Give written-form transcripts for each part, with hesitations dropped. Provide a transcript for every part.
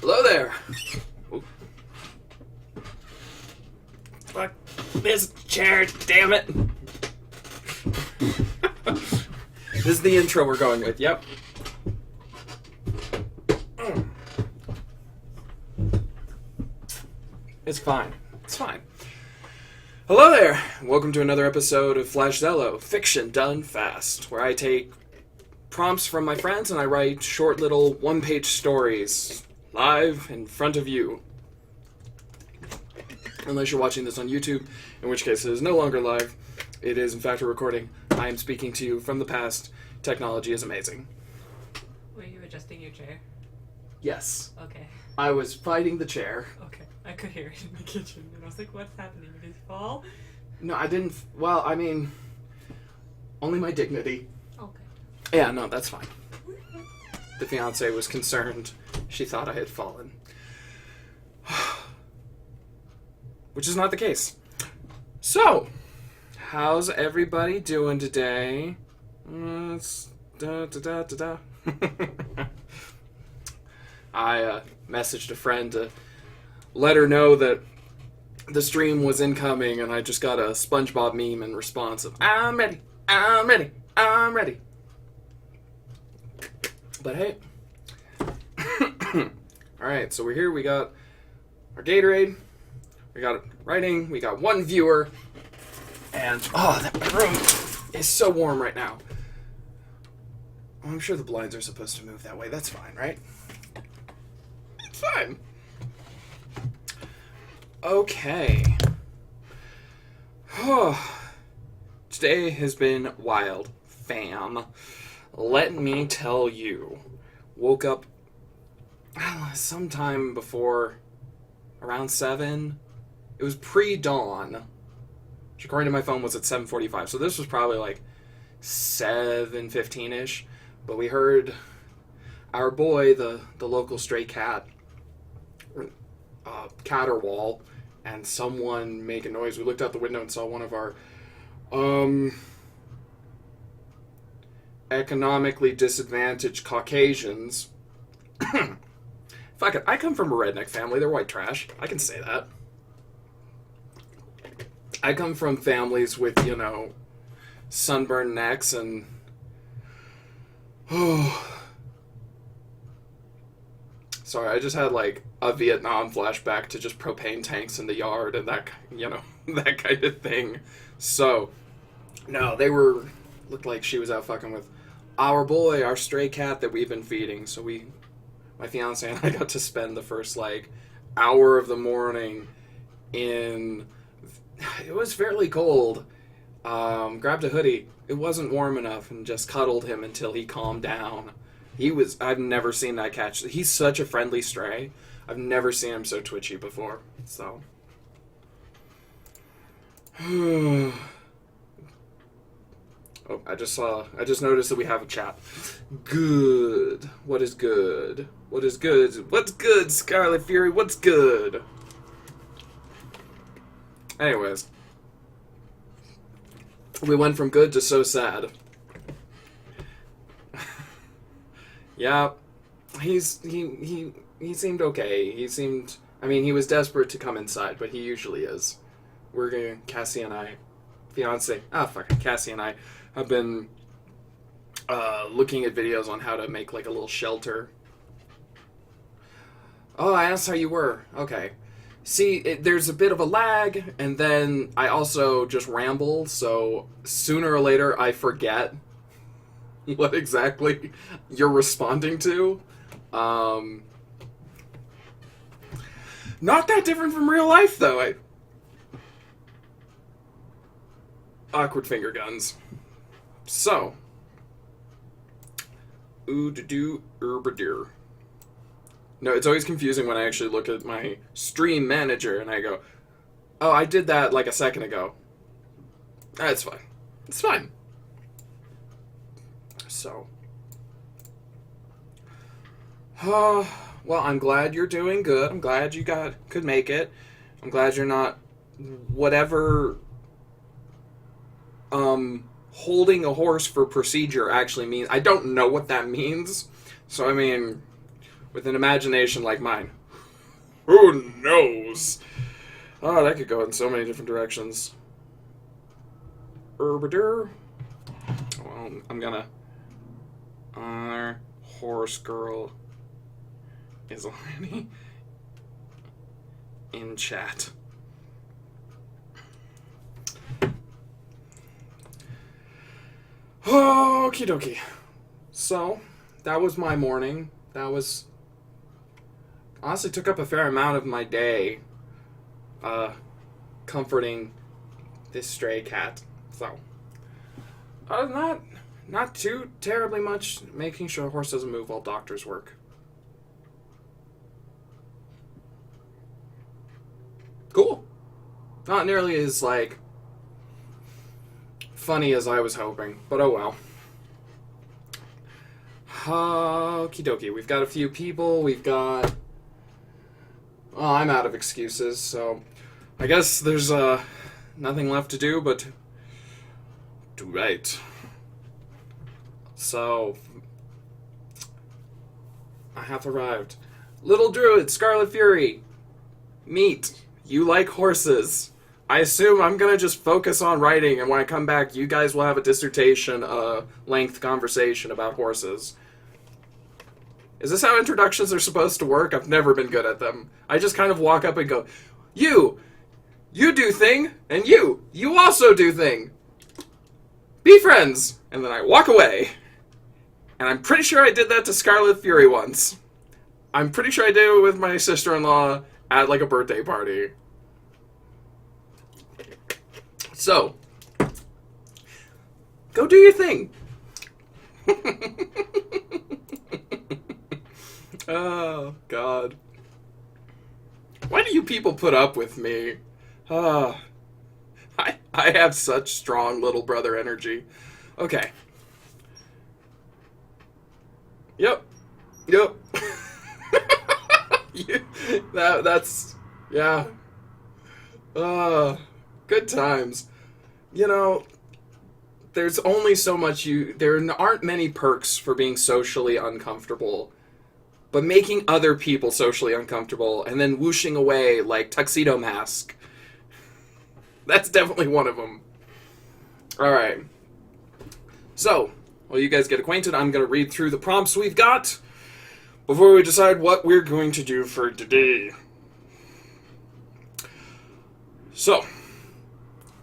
Hello there. Ooh. Fuck this chair, damn it. This is the intro we're going with, yep. It's fine. It's fine. Hello there. Welcome to another episode of Zellow, fiction done fast, where I take prompts from my friends and I write short little one-page stories live in front of you. Unless you're watching this on YouTube, in which case it is no longer live. It is in fact a recording. I am speaking to you from the past. Technology is amazing. Were you adjusting your chair? Yes. Okay. I was fighting the chair. Okay. I could hear it in the kitchen, and I was like, what's happening? Did he fall? No, I didn't. Well, I mean, only my dignity. Okay. Yeah, no, that's fine. The fiance was concerned. She thought I had fallen. Which is not the case. So, how's everybody doing today? I messaged a friend to let her know that the stream was incoming, and I just got a SpongeBob meme in response of, I'm ready, I'm ready, I'm ready. But hey. Alright, so we're here, we got our Gatorade, we got writing, we got one viewer, and, that room is so warm right now. I'm sure the blinds are supposed to move that way, that's fine, right? It's fine. Okay. Today has been wild, fam. Let me tell you. Woke up sometime before around 7. It was pre-dawn, which according to my phone was at 7:45. So this was probably like 7:15-ish. But we heard our boy, the local stray cat, caterwaul, and someone make a noise. We looked out the window and saw one of our economically disadvantaged Caucasians. Fuck it, I come from a redneck family. They're white trash. I can say that. I come from families with, sunburned necks and... Sorry, I just had, a Vietnam flashback to just propane tanks in the yard and that, that kind of thing. So, no, looked like she was out fucking with our boy, our stray cat that we've been feeding. So my fiance and I got to spend the first, hour of the morning it was fairly cold. Grabbed a hoodie. It wasn't warm enough and just cuddled him until he calmed down. I've never seen that cat. He's such a friendly stray. I've never seen him so twitchy before. So. I just noticed that we have a chat. Good. What is good? What is good? What's good, Scarlet Fury? What's good? Anyways. We went from good to so sad. Yeah, he seemed okay. He was desperate to come inside, but he usually is. Cassie and I have been looking at videos on how to make, a little shelter. Oh, I asked how you were. Okay. See, there's a bit of a lag, and then I also just ramble, so sooner or later I forget what exactly you're responding to. Not that different from real life, though. Awkward finger guns. So. Ooh-do-do-erbadeer. No, it's always confusing when I actually look at my stream manager and I go, oh, I did that a second ago. That's fine. It's fine. So. Well, I'm glad you're doing good. I'm glad you could make it. I'm glad you're not whatever holding a horse for procedure actually means. I don't know what that means. So, with an imagination like mine. Who knows? Oh, that could go in so many different directions. Well, I'm gonna... Our horse girl is already in chat. Okie dokie. So, that was my morning. That was... honestly took up a fair amount of my day comforting this stray cat. So, other than that, not too terribly much, making sure a horse doesn't move while doctors work. Cool. Not nearly as, like, funny as I was hoping, but oh well. Okie dokie. We've got a few people. We've got... well, I'm out of excuses, so I guess there's nothing left to do but to write. So, I have arrived. Little Druid, Scarlet Fury, meet. You like horses. I assume I'm gonna just focus on writing, and when I come back, you guys will have a dissertation, length conversation about horses. Is this how introductions are supposed to work? I've never been good at them. I just kind of walk up and go, you do thing, and you also do thing. Be friends. And then I walk away. And I'm pretty sure I did that to Scarlet Fury once. I'm pretty sure I did it with my sister-in-law at, like, a birthday party. So, go do your thing. Oh, God. Why do you people put up with me? I have such strong little brother energy. Okay. Yep. That's... yeah. Good times. You know, there's only so much there aren't many perks for being socially uncomfortable. But making other people socially uncomfortable and then whooshing away like Tuxedo Mask, that's definitely one of them. Alright. So, while you guys get acquainted, I'm going to read through the prompts we've got before we decide what we're going to do for today. So,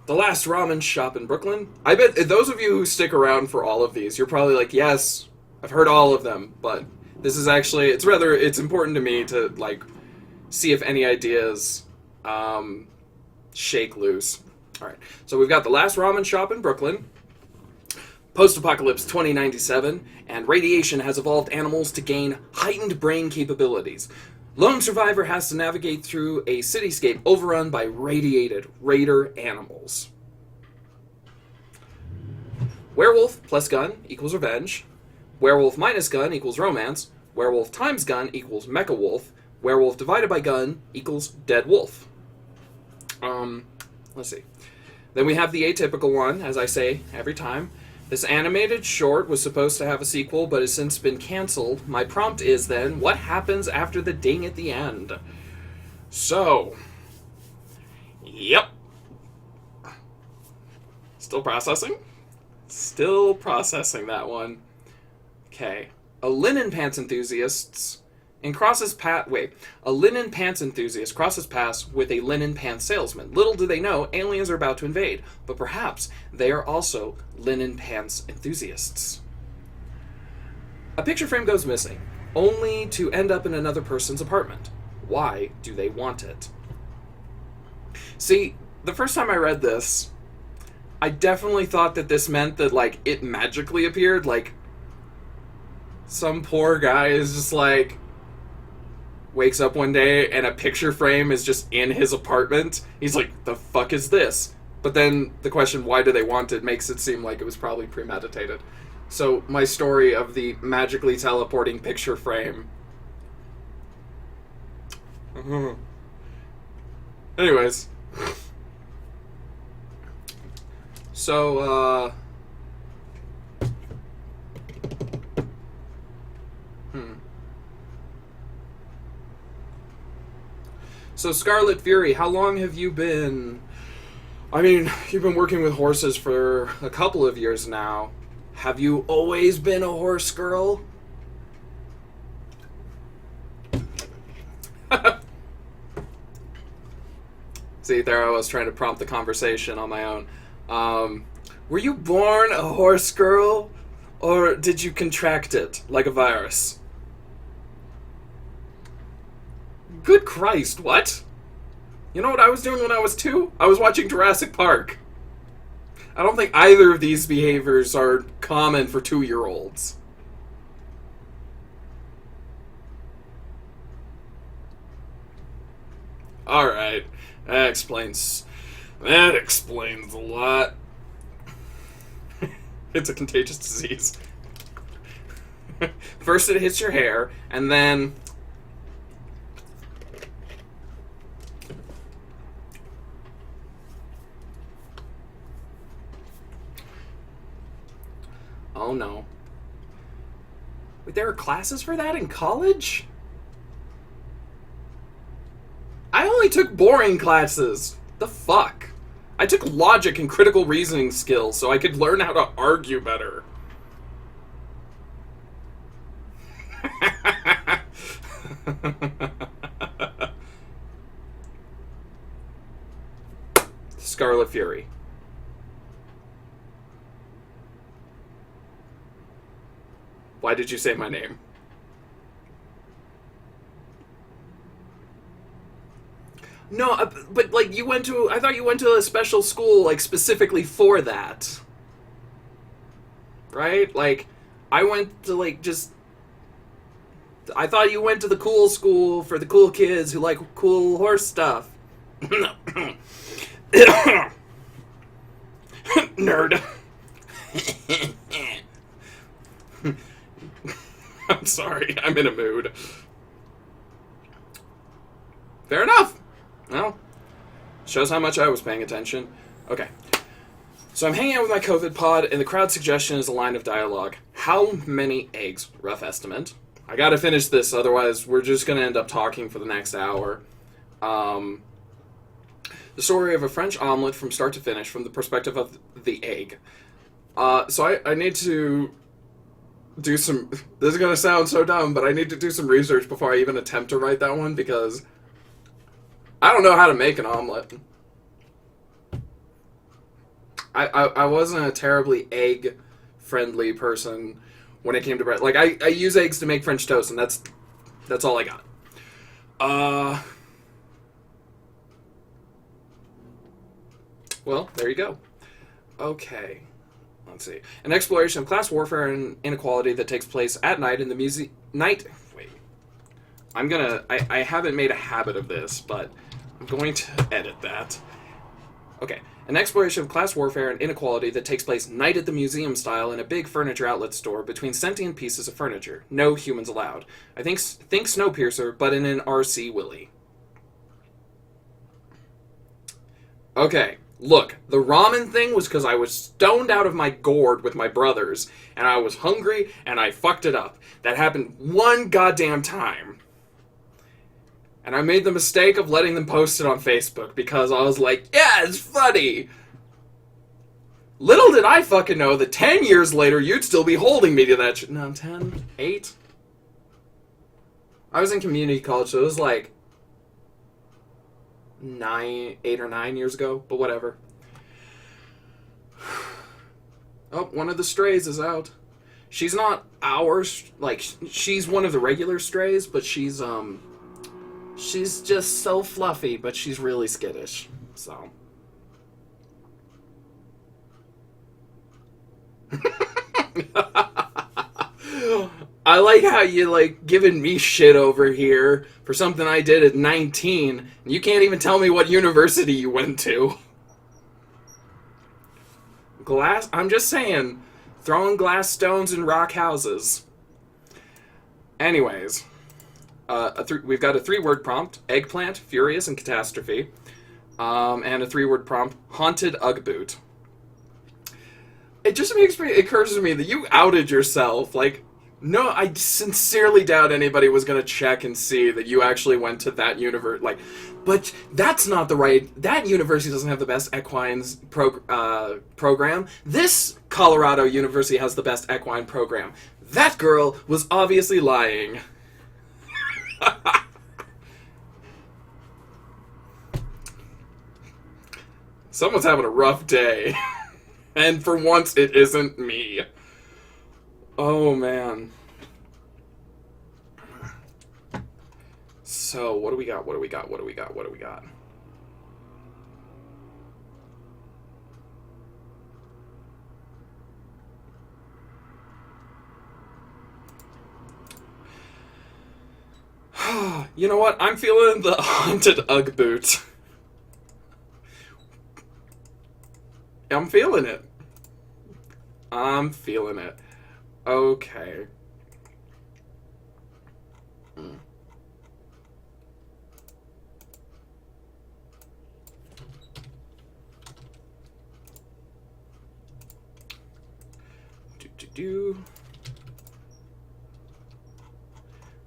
the last ramen shop in Brooklyn. I bet those of you who stick around for all of these, you're probably like, yes, I've heard all of them, but this is actually, it's important to me to, like, see if any ideas shake loose. Alright, so we've got the last ramen shop in Brooklyn, post-apocalypse 2097, and radiation has evolved animals to gain heightened brain capabilities. Lone survivor has to navigate through a cityscape overrun by radiated raider animals. Werewolf plus gun equals revenge. Werewolf minus gun equals romance. Werewolf times gun equals mecha wolf. Werewolf divided by gun equals dead wolf. Let's see. Then we have the atypical one, as I say every time. This animated short was supposed to have a sequel, but has since been canceled. My prompt is then, what happens after the ding at the end? So, yep. Still processing? Still processing that one. Okay. A linen pants enthusiast crosses paths with a linen pants salesman. Little do they know, aliens are about to invade, but perhaps they are also linen pants enthusiasts. A picture frame goes missing, only to end up in another person's apartment. Why do they want it? See, the first time I read this, I definitely thought that this meant that, like, it magically appeared, like, some poor guy is just, like, wakes up one day and a picture frame is just in his apartment. He's like, the fuck is this? But then the question, why do they want it, makes it seem like it was probably premeditated. So my story of the magically teleporting picture frame. Anyways. So, So, Scarlet Fury, how long have you been... I mean, you've been working with horses for a couple of years now. Have you always been a horse girl? See, there I was trying to prompt the conversation on my own. Were you born a horse girl? Or did you contract it, like a virus? Good Christ, what? You know what I was doing when I was 2? I was watching Jurassic Park. I don't think either of these behaviors are common for 2-year-olds. Alright, that explains a lot. It's a contagious disease. First it hits your hair, and then... Oh no. Wait, there are classes for that in college? I only took boring classes. The fuck? I took logic and critical reasoning skills so I could learn how to argue better. Scarlet Fury. Why did you say my name? No, but, like, you went to... I thought you went to a special school, like, specifically for that. Right? Like, I went to, like, just... I thought you went to the cool school for the cool kids who like cool horse stuff. Nerd. I'm sorry, I'm in a mood. Fair enough. Well, shows how much I was paying attention. Okay. So I'm hanging out with my COVID pod, and the crowd suggestion is a line of dialogue. How many eggs? Rough estimate. I gotta finish this, otherwise we're just gonna end up talking for the next hour. The story of a French omelet from start to finish from the perspective of the egg. So I need to do some... This is gonna sound so dumb, but I need to do some research before I even attempt to write that one, because I don't know how to make an omelet. I wasn't a terribly egg-friendly person when it came to bread. Like, I use eggs to make French toast, and that's all I got. Well, there you go. Okay. Let's see. An exploration of class warfare and inequality that takes place at night in the Wait. I haven't made a habit of this, but I'm going to edit that. Okay. An exploration of class warfare and inequality that takes place night at the museum style in a big furniture outlet store between sentient pieces of furniture. No humans allowed. I think Snowpiercer, but in an RC Willy. Okay, look, the ramen thing was because I was stoned out of my gourd with my brothers, and I was hungry, and I fucked it up. That happened one goddamn time. And I made the mistake of letting them post it on Facebook because I was like, yeah, it's funny. Little did I fucking know that 10 years later you'd still be holding me to that shit. No, 10? 8? I was in community college, so it was like 8 or 9 years ago, but whatever. Oh, one of the strays is out. She's not ours, like, she's one of the regular strays, but she's just so fluffy, but she's really skittish, so. I like how you, like, giving me shit over here for something I did at 19, and you can't even tell me what university you went to. I'm just saying, throwing glass stones in rock houses. Anyways. We've got a 3-word prompt: eggplant, furious, and catastrophe. And a 3-word prompt: haunted Ugg boot. It just occurs to me that you outed yourself. Like, No, I sincerely doubt anybody was going to check and see that you actually went to that universe. Like, but that's not the right. That university doesn't have the best program. This Colorado University has the best equine program. That girl was obviously lying. Someone's having a rough day. And for once, it isn't me. Oh, man. So, what do we got? What do we got? What do we got? What do we got? You know what? I'm feeling the haunted Ugg boot. I'm feeling it. I'm feeling it. Okay.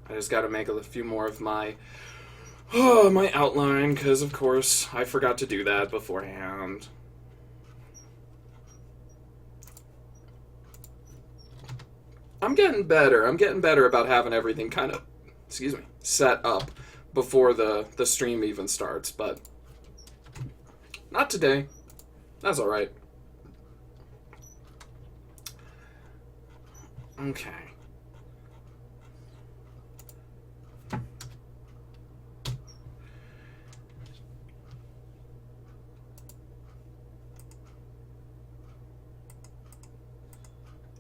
I just gotta make a few more of my my outline, because of course I forgot to do that beforehand. I'm getting better. I'm getting better about having everything kind of, excuse me, set up before the stream even starts, but not today. That's alright. Okay.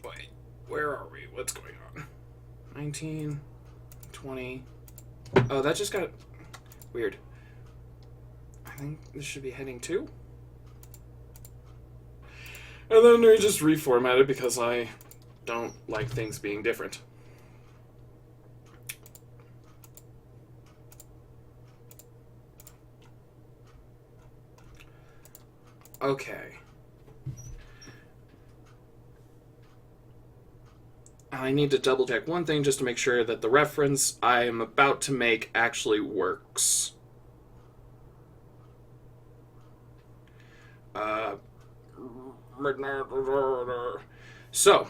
Wait, where are we? What's going on? 19, 20. Oh, that just got weird. I think this should be heading 2. And then we just reformatted because I don't like things being different. Okay. I need to double check one thing just to make sure that the reference I am about to make actually works. So,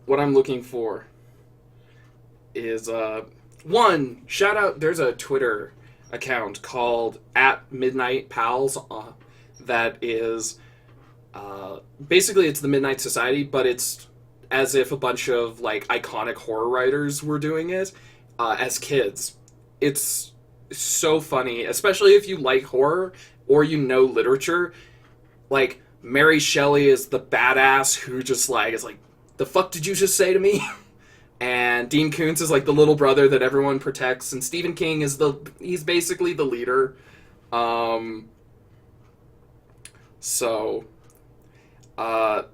what I'm looking for is, one, shout out, there's a Twitter account called @MidnightPals that is, basically it's the Midnight Society, but it's as if a bunch of, like, iconic horror writers were doing it, as kids. It's so funny, especially if you like horror or you know literature. Like, Mary Shelley is the badass who just, like, is like, the fuck did you just say to me? And Dean Koontz is, like, the little brother that everyone protects, and Stephen King is he's basically the leader. So, I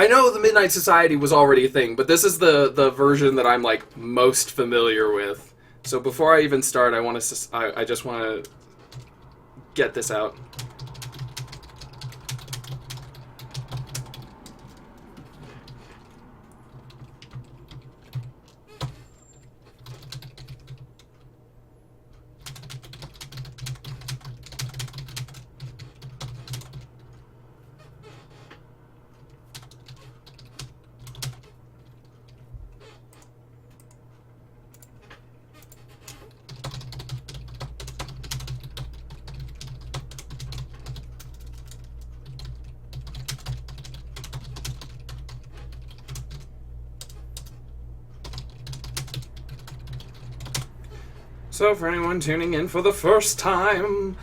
know the Midnight Society was already a thing, but this is the version that I'm, like, most familiar with. So before I even start, I just want to get this out. So for anyone tuning in for the first time,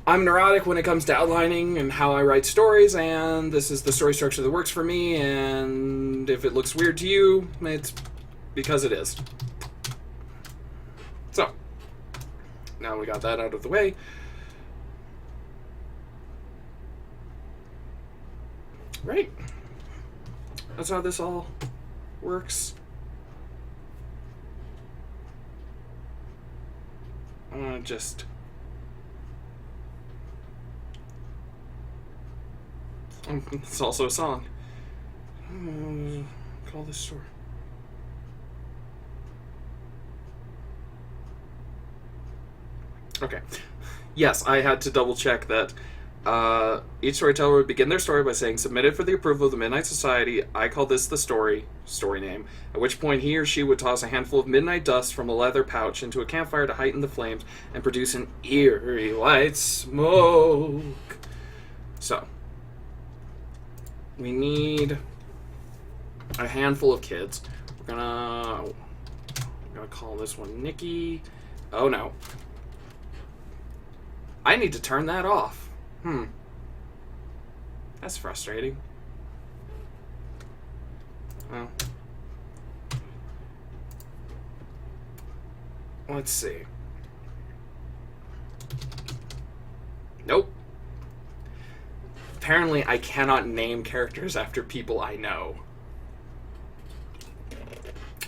I'm neurotic when it comes to outlining and how I write stories, and this is the story structure that works for me, and if it looks weird to you, it's because it is. So, now we got that out of the way. Right. That's how this all works. I'm gonna just It's also a song. Call this story. Okay. Yes, I had to double check that. Each storyteller would begin their story by saying, submitted for the approval of the Midnight Society, I call this the story name, at which point he or she would toss a handful of midnight dust from a leather pouch into a campfire to heighten the flames and produce an eerie white smoke. So, we need a handful of kids. We're gonna call this one Nikki. Oh no. I need to turn that off. That's frustrating. Well, let's see. Nope. Apparently, I cannot name characters after people I know.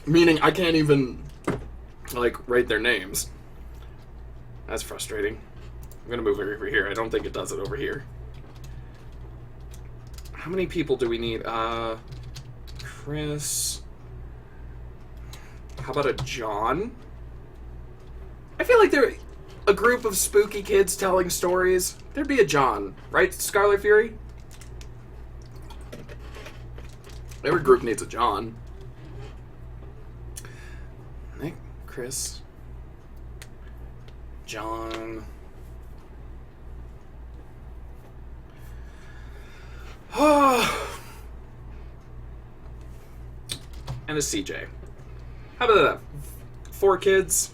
Meaning, I can't even, write their names. That's frustrating. I'm gonna move it over here. I don't think it does it over here. How many people do we need? Chris. How about a John? I feel like they're a group of spooky kids telling stories. There'd be a John, right, Scarlet Fury? Every group needs a John. Nick, Chris, John. And a CJ. How about that? 4 kids.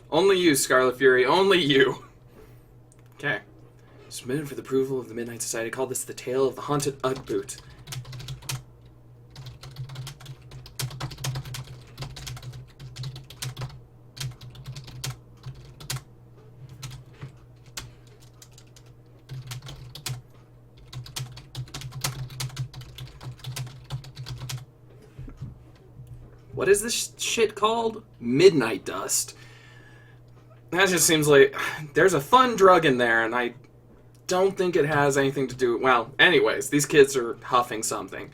Only you, Scarlet Fury. Only you. Okay. Submitted for the approval of the Midnight Society. Call this the Tale of the Haunted Ugg Boot. What is this shit called? Midnight Dust. That just seems like there's a fun drug in there, and I don't think it has anything to do... Well, anyways, these kids are huffing something.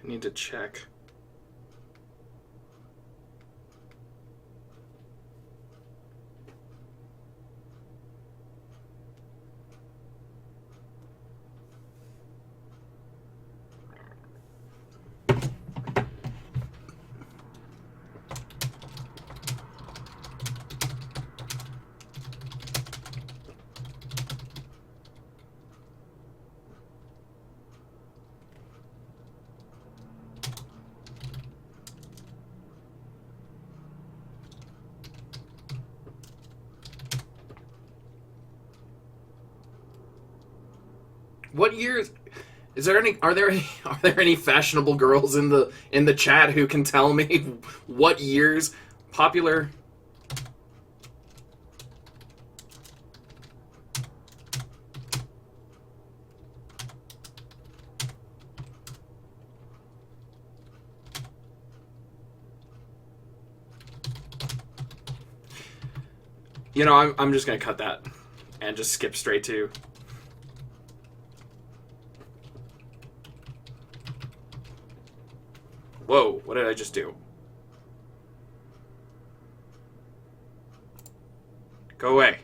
I need to check. What years? Is there any? Are there any? Are there any fashionable girls in the chat who can tell me what years popular? You know, I'm just gonna cut that and just skip straight to. Whoa, what did I just do? Go away.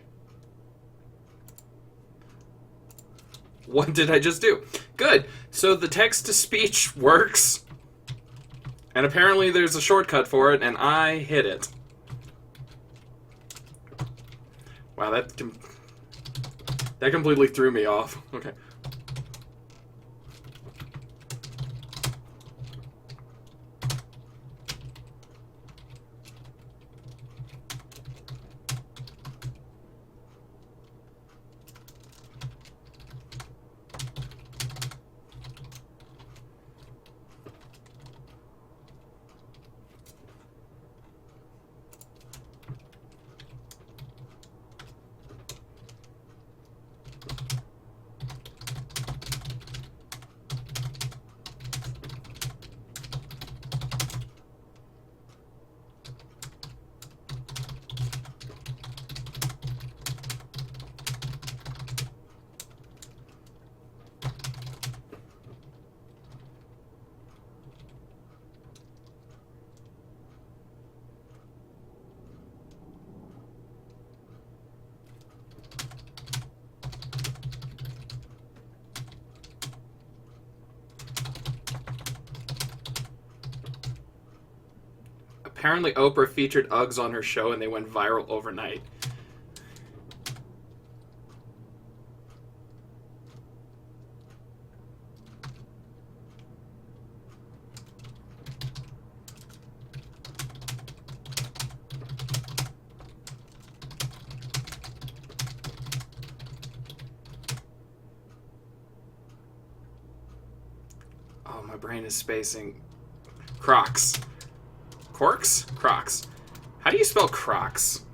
What did I just do? Good. So the text-to-speech works. And apparently there's a shortcut for it, and I hit it. Wow, that completely threw me off. Okay. Apparently Oprah featured Uggs on her show and they went viral overnight. Oh, my brain is spacing. Crocs. Corks? Crocs. How do you spell Crocs?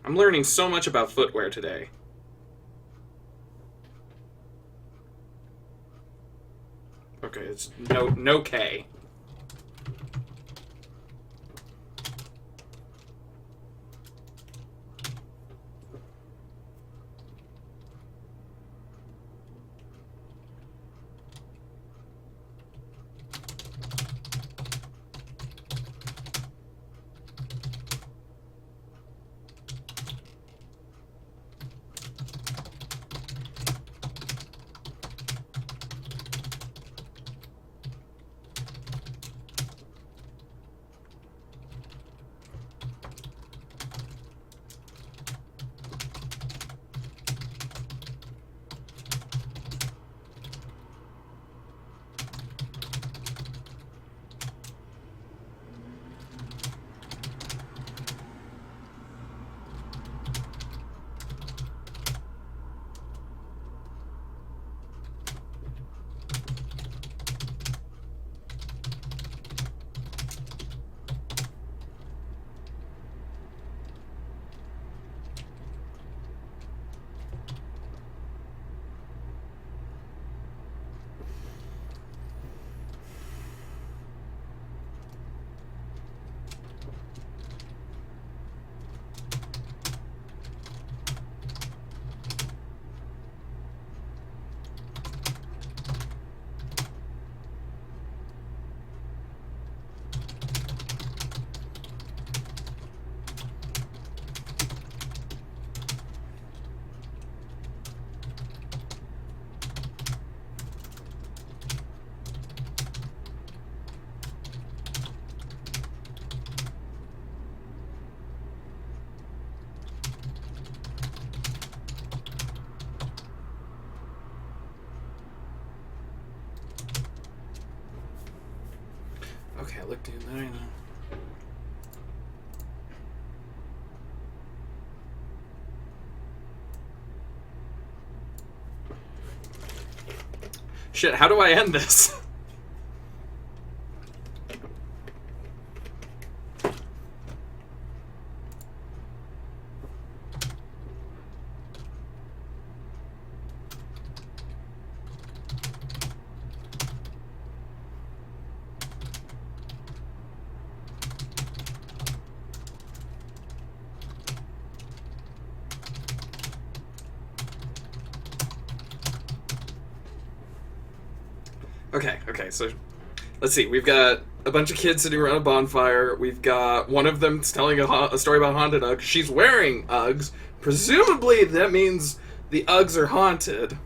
I'm learning so much about footwear today. Okay, it's no K. Okay, look, dude, that ain't Shit, how do I end this? Okay, so let's see. We've got a bunch of kids sitting around a bonfire. We've got one of them telling a story about haunted Uggs. She's wearing Uggs. Presumably that means the Uggs are haunted.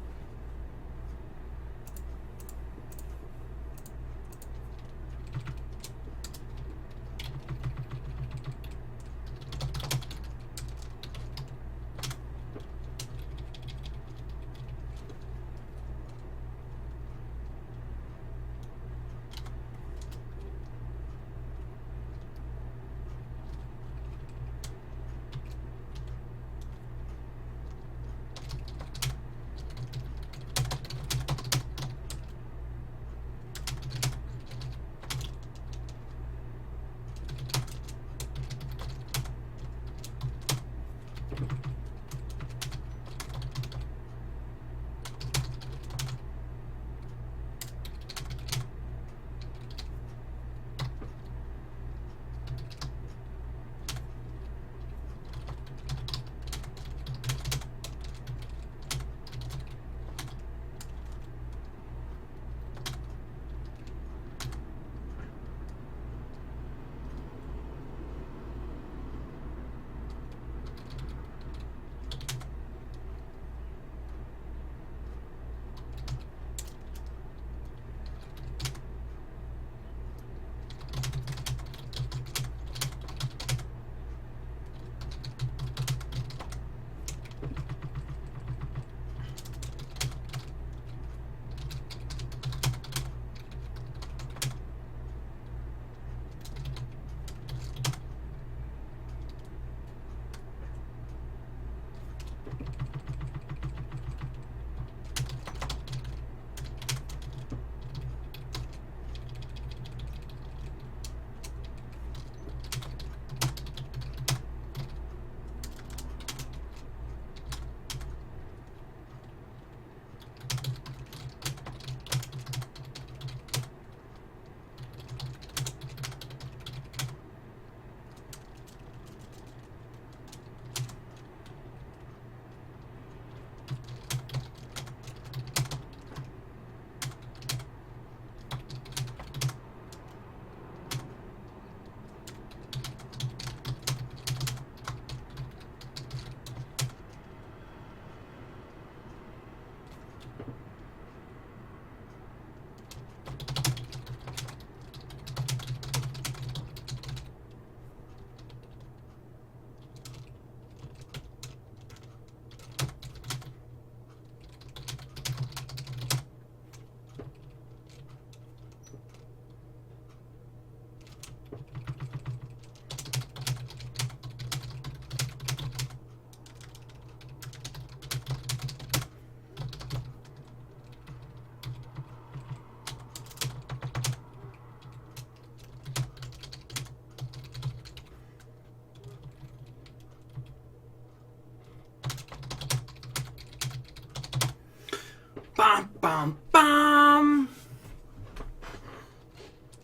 Bum, bum, bum.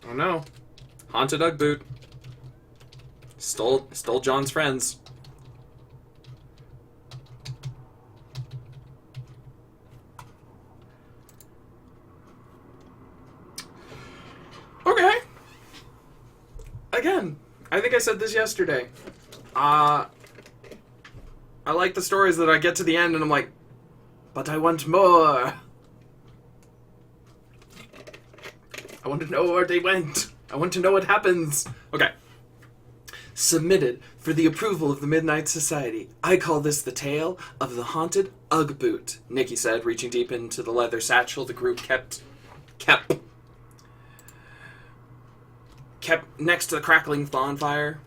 Oh no. Haunted Ugg boot. Stole John's friends. Okay. Again, I think I said this yesterday. I like the stories that I get to the end and I'm like, but I want more. I want to know where they went. I want to know what happens. Okay. Submitted for the approval of the Midnight Society. I call this the tale of the haunted Ugg boot, Nikki said, reaching deep into the leather satchel the group kept. kept next to the crackling bonfire.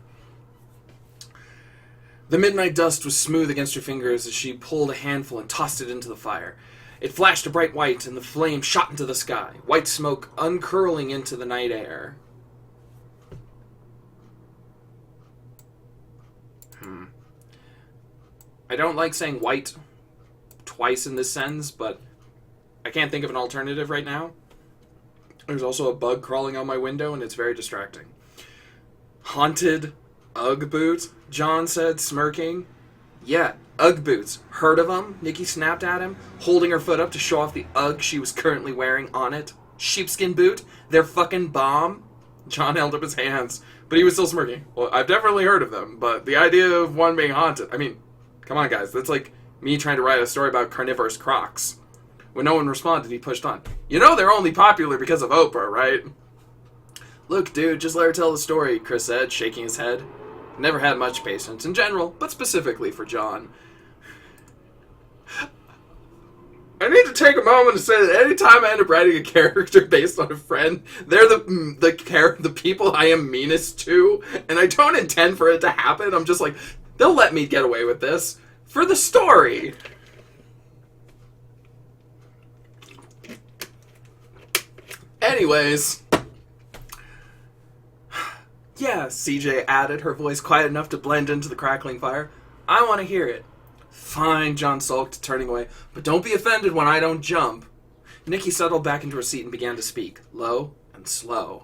The midnight dust was smooth against her fingers as she pulled a handful and tossed it into the fire. It flashed a bright white, and the flame shot into the sky, white smoke uncurling into the night air. I don't like saying white twice in this sentence, but I can't think of an alternative right now. There's also a bug crawling on my window, and it's very distracting. Haunted Ugg boot, John said, smirking. Yeah, Ugg boots. Heard of them? Nikki snapped at him, holding her foot up to show off the Ugg she was currently wearing on it. Sheepskin boot? They're fucking bomb? John held up his hands, but he was still smirking. Well, I've definitely heard of them, but the idea of one being haunted, I mean, come on, guys. That's like me trying to write a story about carnivorous Crocs. When no one responded, he pushed on. You know they're only popular because of Oprah, right? Look, dude, just let her tell the story, Chris said, shaking his head. Never had much patience in general, but specifically for John. I need to take a moment to say that anytime I end up writing a character based on a friend, they're the people I am meanest to, and I don't intend for it to happen. I'm just like, they'll let me get away with this for the story. Anyways. Yeah, CJ added, her voice quiet enough to blend into the crackling fire. I want to hear it. Fine, John sulked, turning away, but don't be offended when I don't jump. Nikki settled back into her seat and began to speak, low and slow.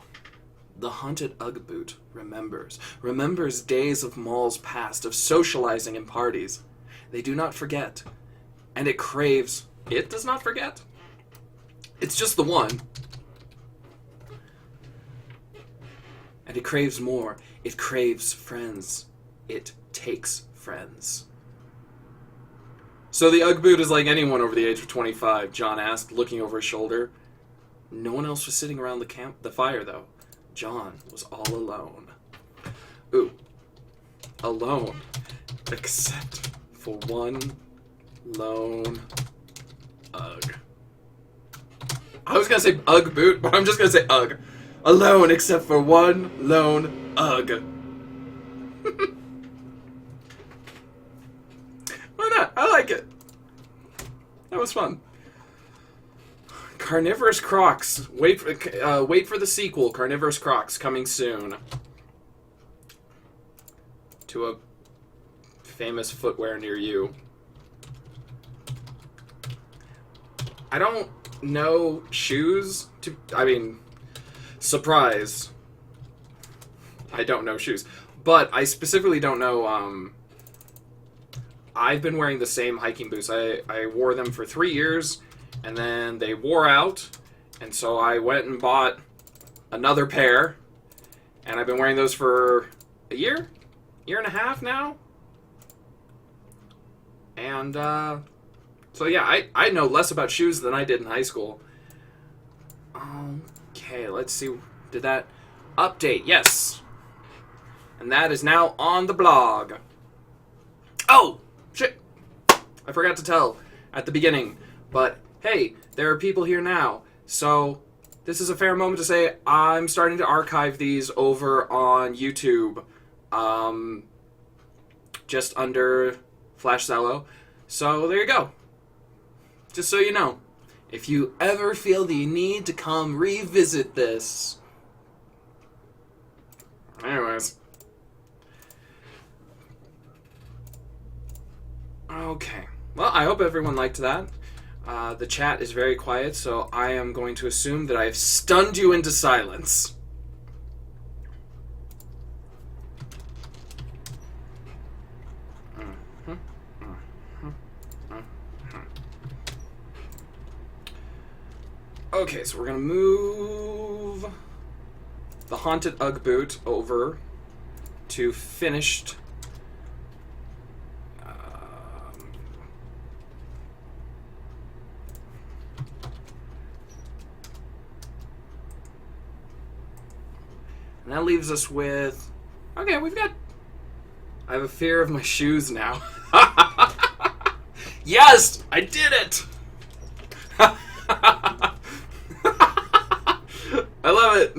The haunted Ugg boot remembers days of malls past, of socializing and parties. They do not forget, and it craves. It does not forget. It's just the one. And it craves more. It craves friends. It takes friends. So the Ugg boot is like anyone over the age of 25, John asked, looking over his shoulder. No one else was sitting around the fire, though. John was all alone. Ooh. Alone. Except for one lone Ugg. I was going to say Ugg boot, but I'm just going to say Ugg. Alone except for one lone Ugg. Why not? I like it. That was fun. Carnivorous Crocs. Wait for the sequel. Carnivorous Crocs coming soon. To a famous footwear near you. I don't know shoes. Surprise. I don't know shoes. But I specifically don't know, I've been wearing the same hiking boots. I wore them for 3 years, and then they wore out, and so I went and bought another pair, and I've been wearing those for a year and a half now. And, so yeah, I know less about shoes than I did in high school. Okay, let's see. Did that update? Yes. And that is now on the blog. Oh, shit. I forgot to tell at the beginning. But, hey, there are people here now. So, this is a fair moment to say I'm starting to archive these over on YouTube. Just under Zellow. So, there you go. Just so you know. If you ever feel the need to come revisit this. Anyways. Okay. Well, I hope everyone liked that. The chat is very quiet, so I am going to assume that I have stunned you into silence. Okay, so we're going to move the haunted Ugg boot over to finished. And that leaves us with. Okay, we've got. I have a fear of my shoes now. Yes! I did it! I love it.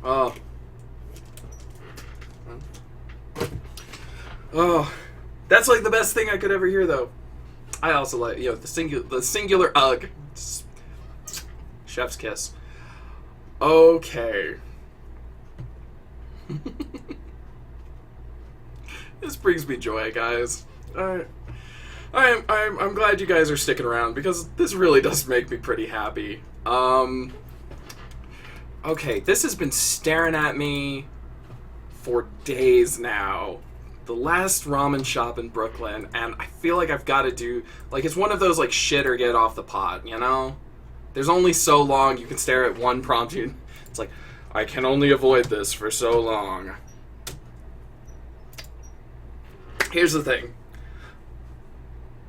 Oh. Oh. That's like the best thing I could ever hear, though. I also like, the singular ugh. Chef's kiss. Okay. This brings me joy, guys. I'm glad you guys are sticking around because this really does make me pretty happy. Okay, this has been staring at me for days now. The last ramen shop in Brooklyn, and I feel like I've got to do, like, it's one of those, like, shit or get off the pot, you know? There's only so long you can stare at one prompt. It's like, I can only avoid this for so long. Here's the thing.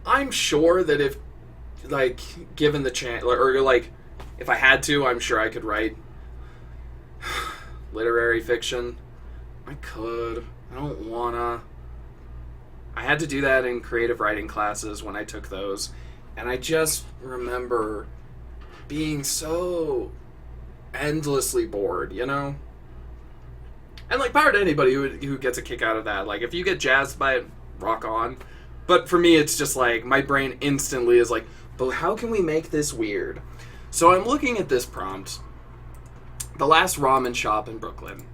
I'm sure that if, like, given the chance, or, like, if I had to, I'm sure I could write literary fiction. I could. I don't wanna. I had to do that in creative writing classes when I took those, and I just remember being so endlessly bored, you know? And, like, power to anybody who gets a kick out of that. Like, if you get jazzed by it, rock on. But for me, it's just like, my brain instantly is like, but how can we make this weird? So I'm looking at this prompt, the last ramen shop in Brooklyn.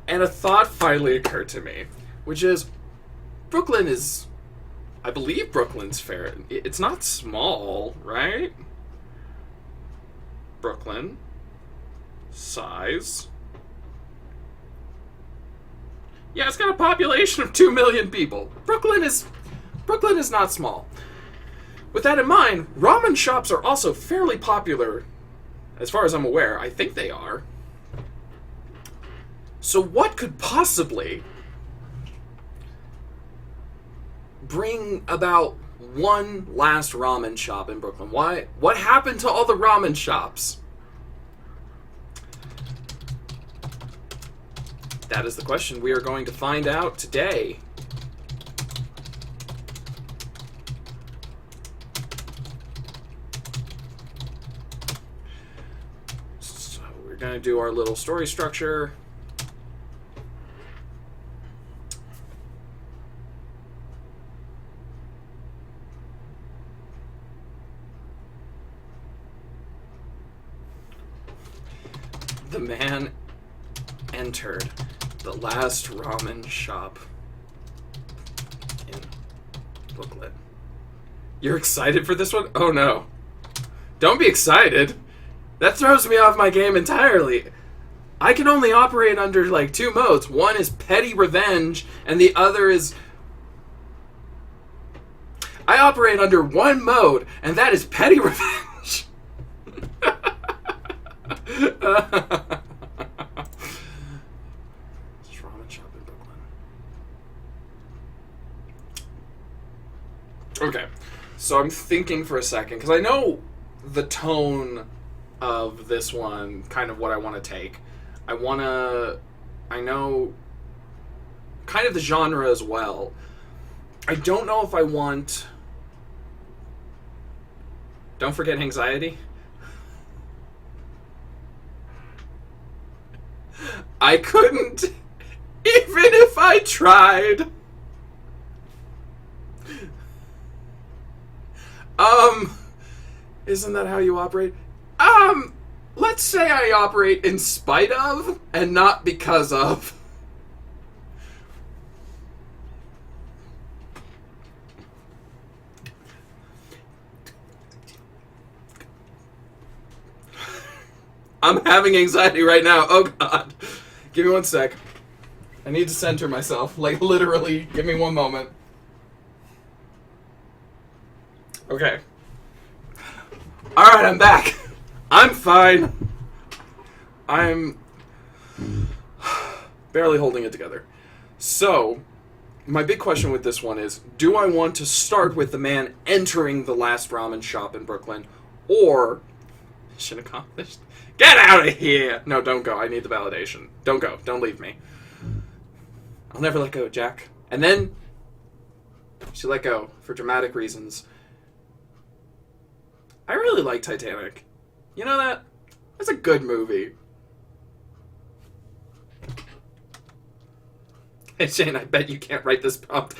And a thought finally occurred to me, which is, Brooklyn is, I believe Brooklyn's fair. It's not small, right? Brooklyn. Size. Yeah, it's got a population of 2 million people. Brooklyn is not small. With that in mind, ramen shops are also fairly popular, as far as I'm aware. I think they are. So what could possibly bring about one last ramen shop in Brooklyn? Why? What happened to all the ramen shops? That is the question we are going to find out today. So we're going to do our little story structure. The man entered the last ramen shop in Brooklyn. You're excited for this one? Oh no. Don't be excited. That throws me off my game entirely. I can only operate under, like, 2 modes. One is petty revenge, and the other is... I operate under 1 mode, and that is petty revenge. Okay, so I'm thinking for a second, because I know the tone of this one, kind of what I want to take. I know kind of the genre as well. I don't know if I want... Don't forget anxiety. I couldn't, even if I tried. Isn't that how you operate? Let's say I operate in spite of and not because of. I'm having anxiety right now. Oh God. Give me 1 sec. I need to center myself. Like, literally, give me 1 moment. Okay. Alright, I'm back. I'm fine. I'm barely holding it together. So, my big question with this one is, do I want to start with the man entering the last ramen shop in Brooklyn, or... Mission accomplished? Get out of here! No, don't go. I need the validation. Don't go. Don't leave me. I'll never let go, Jack. And then, she let go for dramatic reasons. I really like Titanic. You know that? It's a good movie. Hey Shane, I bet you can't write this prompt.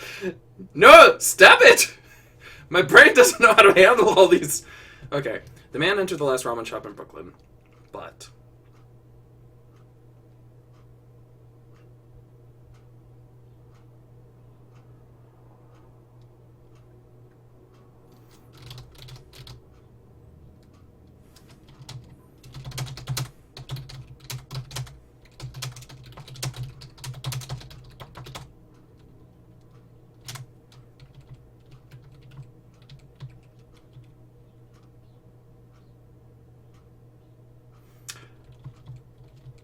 No, stop it! My brain doesn't know how to handle all these. Okay. The man entered the last ramen shop in Brooklyn, but...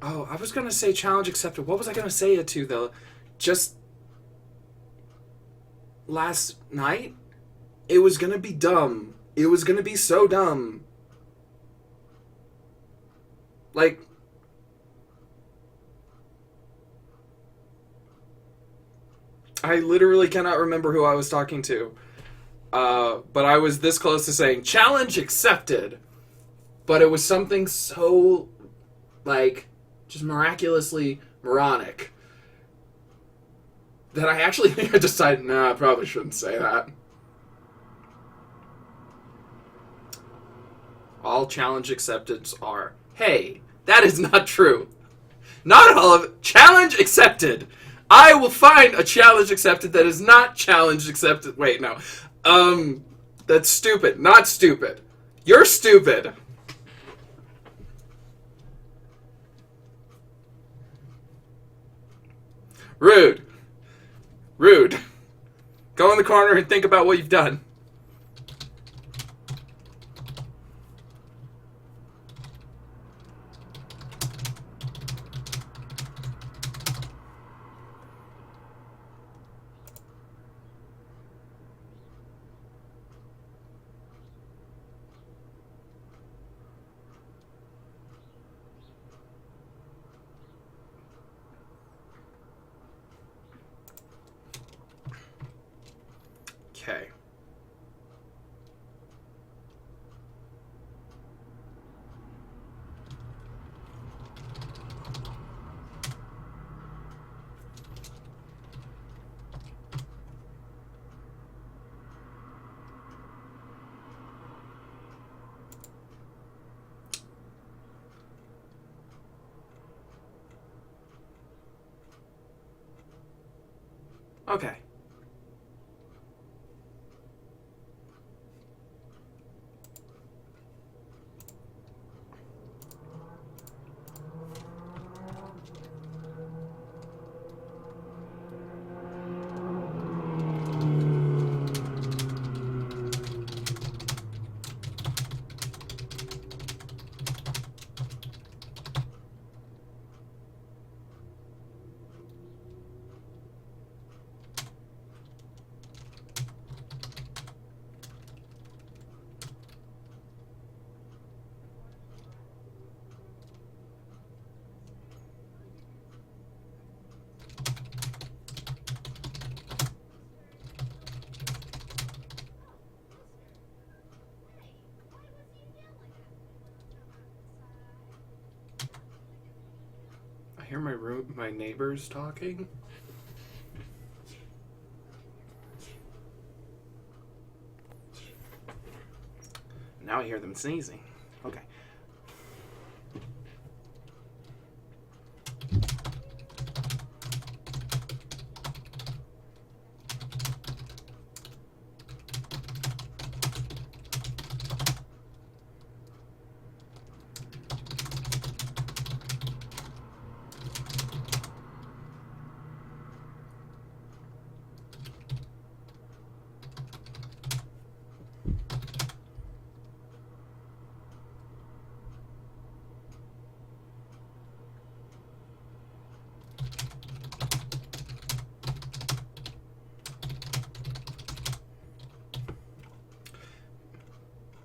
Oh, I was gonna say challenge accepted. What was I gonna say it to, though? Just... last night? It was gonna be dumb. It was gonna be so dumb. Like... I literally cannot remember who I was talking to. But I was this close to saying, challenge accepted! But it was something so, like, just miraculously moronic that I actually think I decided, nah, I probably shouldn't say that. All challenge accepteds are, hey, that is not true. Not all of it. Challenge accepted. I will find a challenge accepted that is not challenge accepted. Wait, no. That's stupid. Not stupid. You're stupid. Rude. Rude. Go in the corner and think about what you've done. Okay. Okay. I hear my neighbors talking. Now I hear them sneezing. Okay.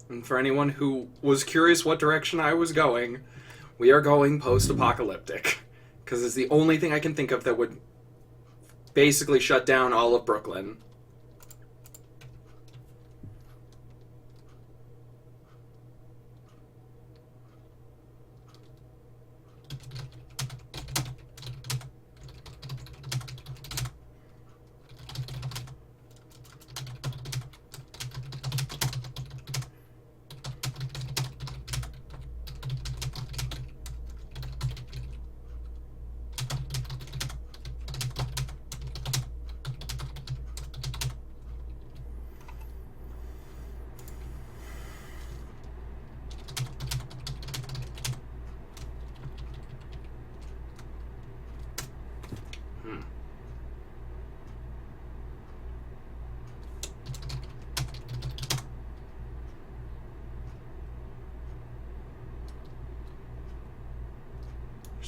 And for anyone who was curious what direction I was going, we are going post-apocalyptic. Because it's the only thing I can think of that would basically shut down all of Brooklyn.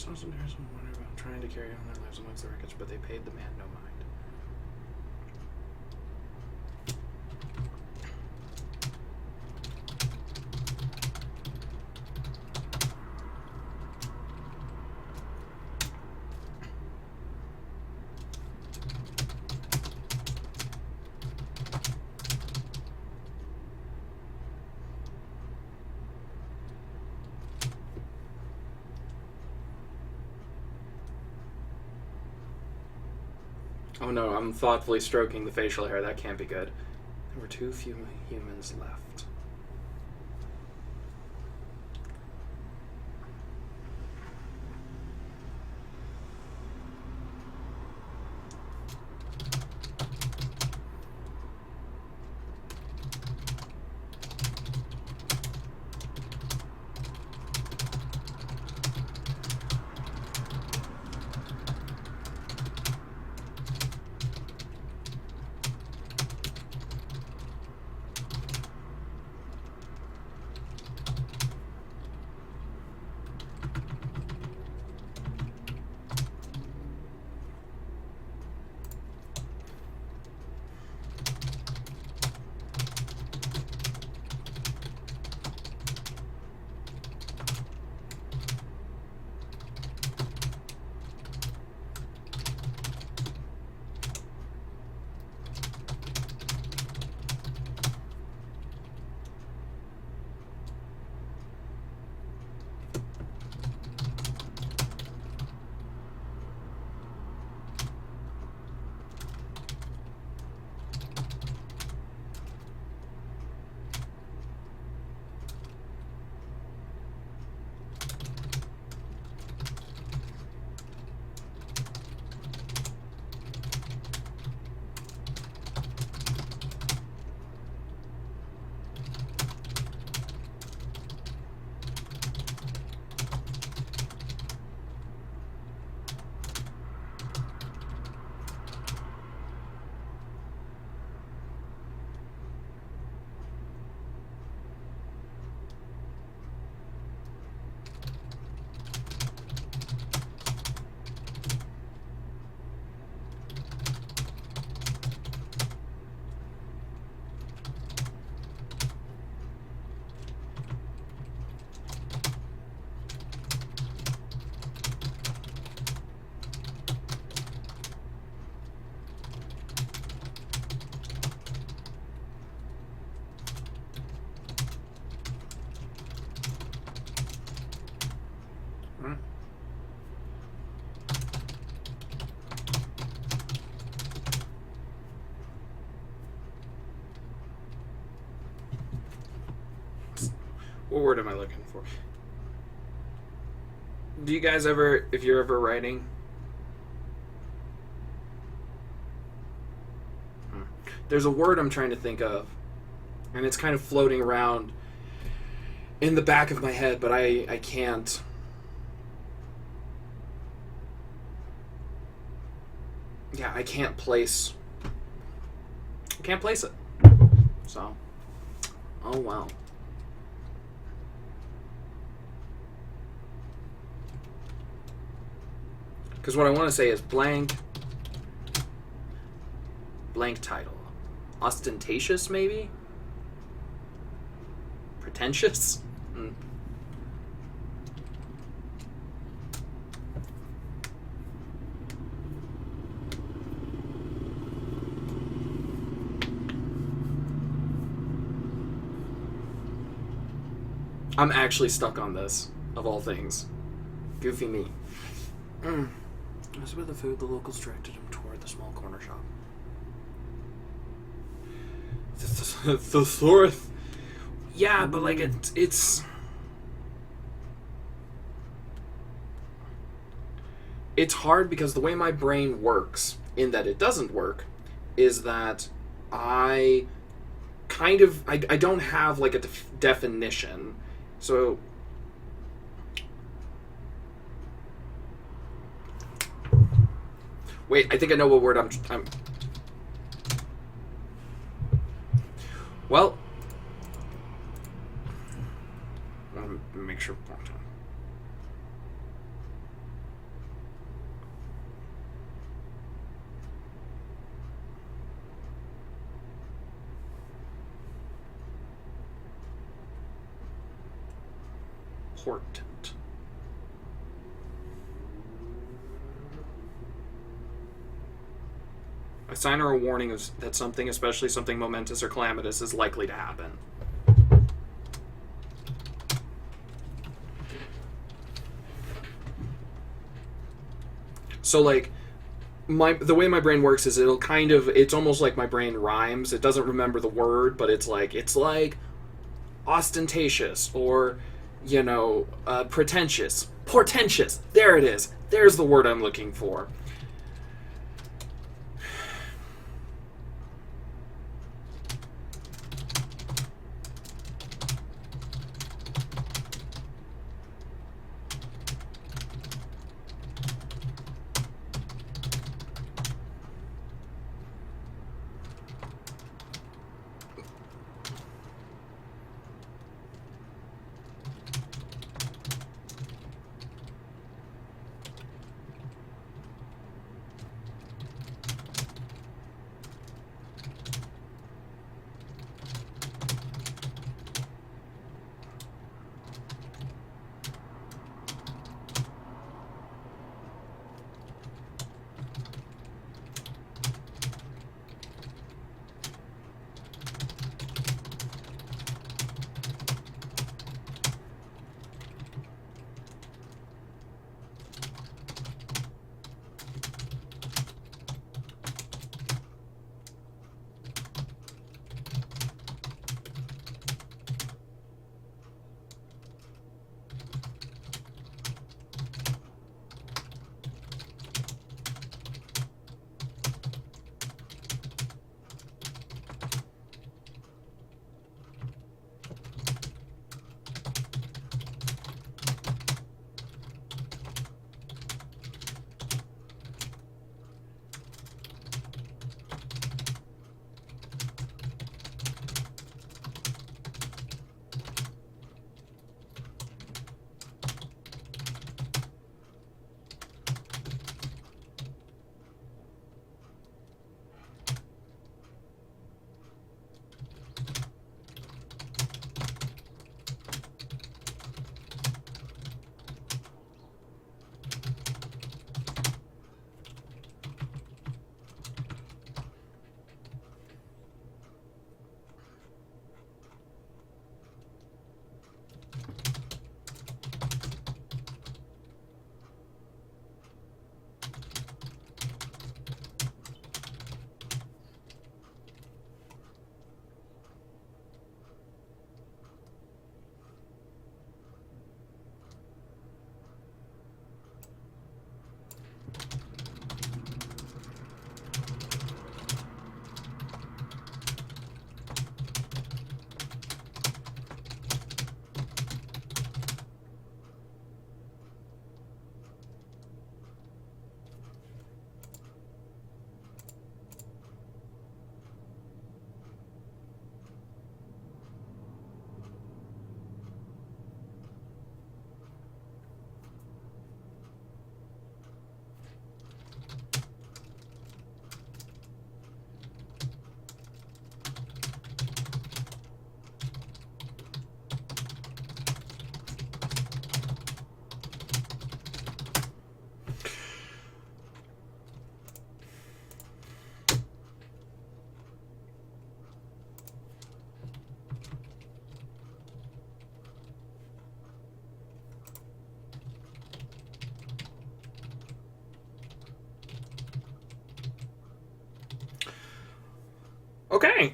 Austin Harrison wondered about trying to carry on their lives amongst the wreckage, but they paid the man no mind. Oh no, I'm thoughtfully stroking the facial hair. That can't be good. There were too few humans left. What word am I looking for? Do you guys ever, if you're ever writing, there's a word I'm trying to think of, and it's kind of floating around in the back of my head, but I can't. Yeah, I can't place it. So, oh well. Because what I want to say is blank title. Ostentatious, maybe? Pretentious? I'm actually stuck on this, of all things. Goofy me. As with the food, the locals directed him toward the small corner shop. The Thorth. Yeah, but like it's hard because the way my brain works, in that it doesn't work, is that I don't have like a definition. So wait, I think I know what word I'm well, I want to make sure. important. A sign or a warning is that something, especially something momentous or calamitous, is likely to happen. So, like, the way my brain works is it's almost like my brain rhymes. It doesn't remember the word, but it's like ostentatious or, pretentious. Portentous. There it is. There's the word I'm looking for. Okay.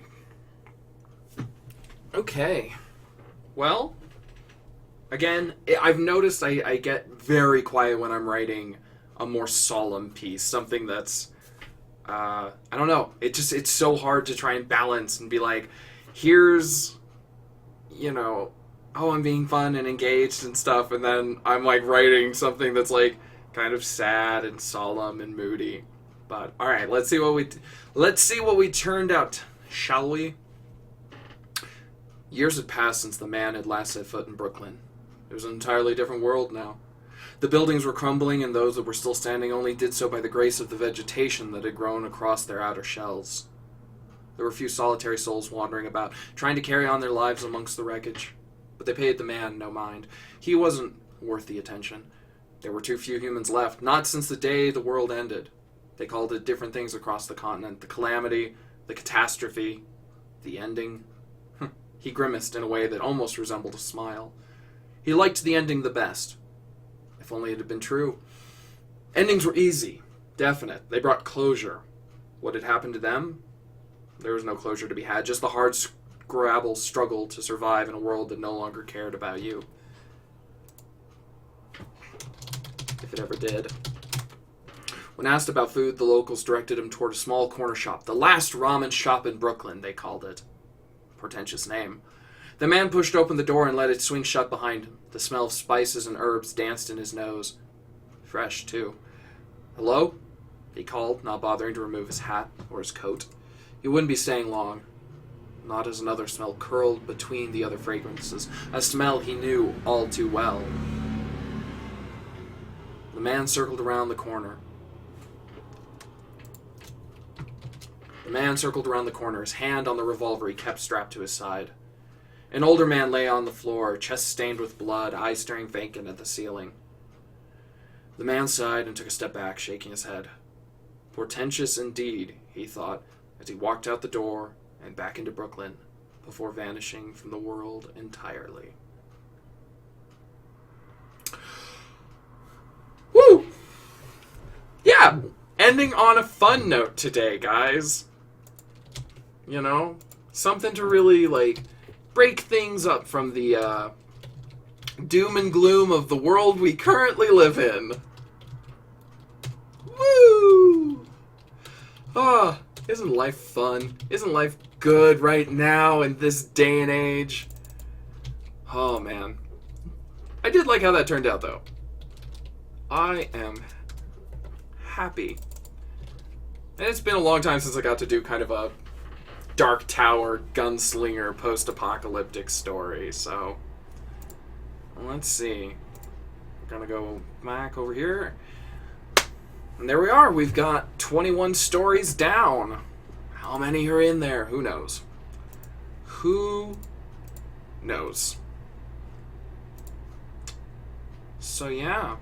Okay. Well, again, I've noticed I get very quiet when I'm writing a more solemn piece, something that's, I don't know, it's so hard to try and balance and be like, here's, oh, I'm being fun and engaged and stuff, and then I'm like writing something that's like kind of sad and solemn and moody. But all right, let's see what we turned out, shall we? Years had passed since the man had last set foot in Brooklyn. It was an entirely different world now. The buildings were crumbling, and those that were still standing only did so by the grace of the vegetation that had grown across their outer shells. There were a few solitary souls wandering about, trying to carry on their lives amongst the wreckage. but they paid the man no mind. He wasn't worth the attention. There were too few humans left, not since the day the world ended. They called it different things across the continent. The calamity, the catastrophe, the ending. He grimaced in a way that almost resembled a smile. He liked the ending the best. If only it had been true. Endings were easy, definite. They brought closure. What had happened to them? There was no closure to be had, just the hard scrabble struggle to survive in a world that no longer cared about you. If it ever did. When asked about food, the locals directed him toward a small corner shop. The last ramen shop in Brooklyn, they called it. Portentous name. The man pushed open the door and let it swing shut behind him. The smell of spices and herbs danced in his nose. Fresh, too. "Hello?" he called, not bothering to remove his hat or his coat. He wouldn't be staying long. Not as another smell curled between the other fragrances, a smell he knew all too well. The man circled around the corner. His hand on the revolver he kept strapped to his side. An older man lay on the floor, chest stained with blood, eyes staring vacant at the ceiling. The man sighed and took a step back, shaking his head. Portentous indeed, he thought, as he walked out the door and back into Brooklyn, before vanishing from the world entirely. Woo! Yeah, ending on a fun note today, guys. You know, something to really, break things up from the, doom and gloom of the world we currently live in. Woo! Ah, isn't life fun? Isn't life good right now in this day and age? Oh, man. I did like how that turned out, though. I am happy. And it's been a long time since I got to do kind of a Dark Tower gunslinger post-apocalyptic story, so let's see. We're gonna go back over here. And there we are. We've got 21 stories down. How many are in there? Who knows? Who knows? So yeah.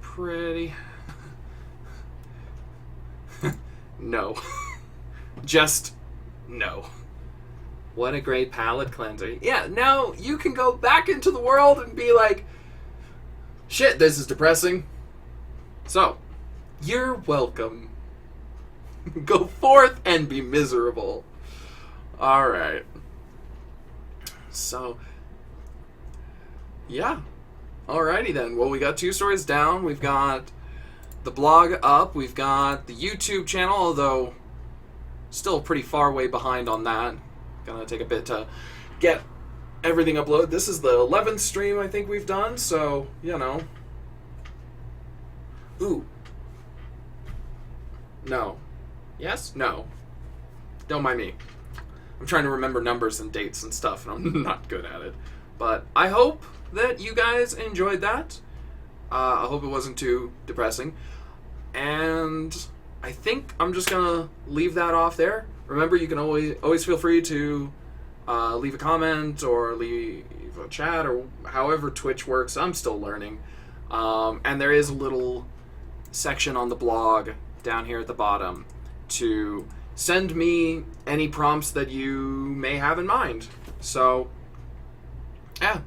Pretty... No. Just no. What a great palate cleanser. Yeah, now you can go back into the world and be like, shit, this is depressing. So, you're welcome. Go forth and be miserable. Alright. So, yeah. Alrighty then. Well, we got 2 stories down. We've got the blog up. We've got the YouTube channel, although still pretty far way behind on that. Gonna take a bit to get everything uploaded. This is the 11th stream I think we've done, so, you know. Ooh. No. Yes? No. Don't mind me. I'm trying to remember numbers and dates and stuff, and I'm not good at it. But I hope that you guys enjoyed that. I hope it wasn't too depressing. And I think I'm just gonna leave that off there. Remember, you can always feel free to leave a comment or leave a chat or however Twitch works. I'm still learning. And there is a little section on the blog down here at the bottom to send me any prompts that you may have in mind. So, yeah.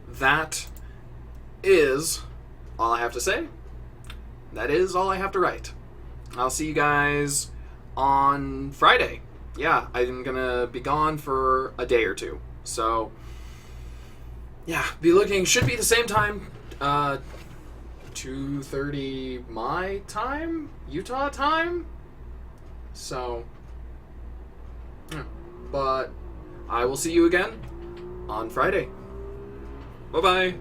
That is all I have to say. That is all I have to write. I'll see you guys on Friday. Yeah, I'm gonna be gone for a day or two. So, yeah, should be the same time, 2:30 my time? Utah time? So, yeah. But I will see you again on Friday. Bye-bye.